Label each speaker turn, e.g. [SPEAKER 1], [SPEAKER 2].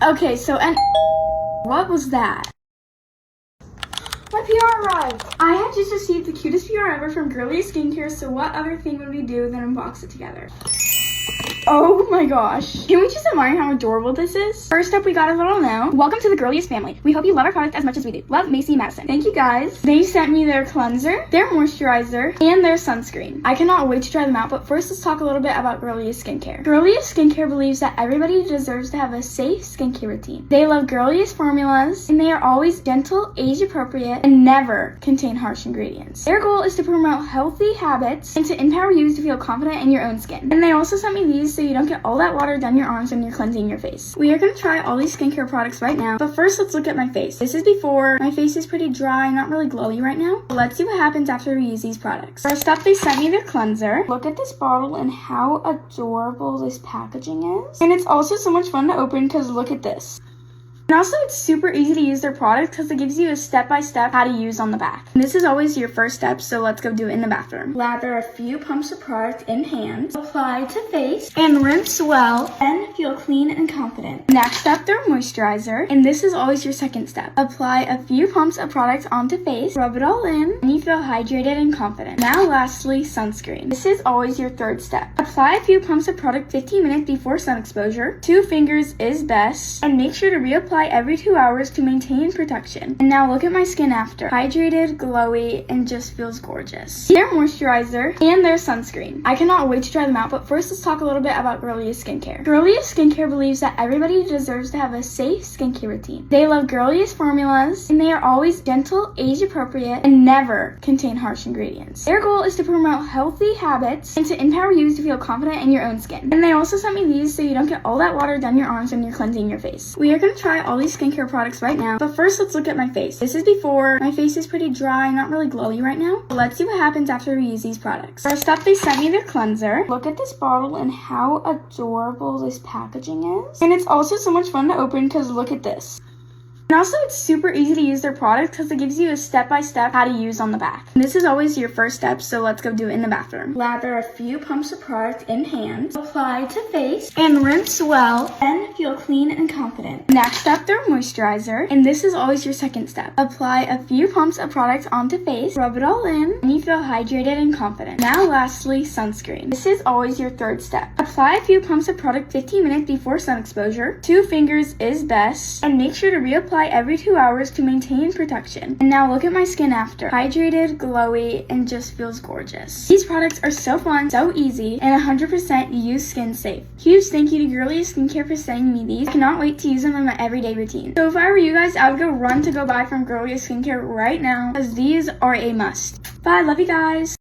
[SPEAKER 1] Okay, and what was that? My PR arrived! I have just received the cutest PR ever from Girliest Skincare, so what other thing would we do than unbox it together? Oh my gosh. Can we just admire how adorable this is? First up, we got a little note. Welcome to the Girliest family. We hope you love our product as much as we do. Love, Macy and Madison. Thank you guys. They sent me their cleanser, their moisturizer, and their sunscreen. I cannot wait to try them out, but first let's talk a little bit about Girliest Skincare. Girliest Skincare believes that everybody deserves to have a safe skincare routine. They love girliest formulas, and they are always gentle, age appropriate, and never contain harsh ingredients. Their goal is to promote healthy habits and to empower you to feel confident in your own skin. And they also sent me these so you don't get all that water down your arms when you're cleansing your face. We are going to try all these skincare products right now, but first let's look at my face. This is before. My face is pretty dry, not really glowy right now. Let's see what happens after we use these products. First up, they sent me their cleanser. Look at this bottle and how adorable this packaging is. And it's also so much fun to open because look at this. And also, it's super easy to use their product because it gives you a step-by-step how to use on the back. And this is always your first step, so let's go do it in the bathroom. Lather a few pumps of product in hands, apply to face, and rinse well, and feel clean and confident. Next up, their moisturizer, and this is always your second step. Apply a few pumps of product onto face, rub it all in, and you feel hydrated and confident. Now lastly, sunscreen. This is always your third step. Apply a few pumps of product 15 minutes before sun exposure. 2 fingers is best, and make sure to reapply every 2 hours to maintain protection. And now look at my skin after. Hydrated, glowy, and just feels gorgeous. Their moisturizer and their sunscreen. I cannot wait to try them out, but first let's talk a little bit about Girliest Skincare. Girliest Skincare believes that everybody deserves to have a safe skincare routine. They love girliest formulas, and they are always gentle, age appropriate, and never contain harsh ingredients. Their goal is to promote healthy habits and to empower you to feel confident in your own skin. And they also sent me these so you don't get all that water down your arms when you're cleansing your face. We are going to try all these skincare products right now, but first let's look at my face. This is before. My face is pretty dry, not really glowy right now. Let's see what happens after we use these products. First up, they sent me their cleanser. Look at this bottle and how adorable this packaging is. And it's also so much fun to open because look at this. And also, it's super easy to use their product because it gives you a step-by-step how to use on the back. And this is always your first step, so let's go do it in the bathroom. Lather a few pumps of product in hands, apply to face, and rinse well, and feel clean and confident. Next up, their moisturizer, and this is always your second step. Apply a few pumps of product onto face, rub it all in, and you feel hydrated and confident. Now lastly, sunscreen. This is always your third step. Apply a few pumps of product 15 minutes before sun exposure. 2 fingers is best, and make sure to reapply every 2 hours to maintain protection. And now look at my skin after. Hydrated, glowy, and just feels gorgeous. These products are so fun, so easy, and 100% use skin safe. Huge thank you to Girliest Skincare for sending me these. I cannot wait to use them in my everyday routine. So if I were you guys, I would go buy from Girliest Skincare right now because these are a must. Bye, love you guys.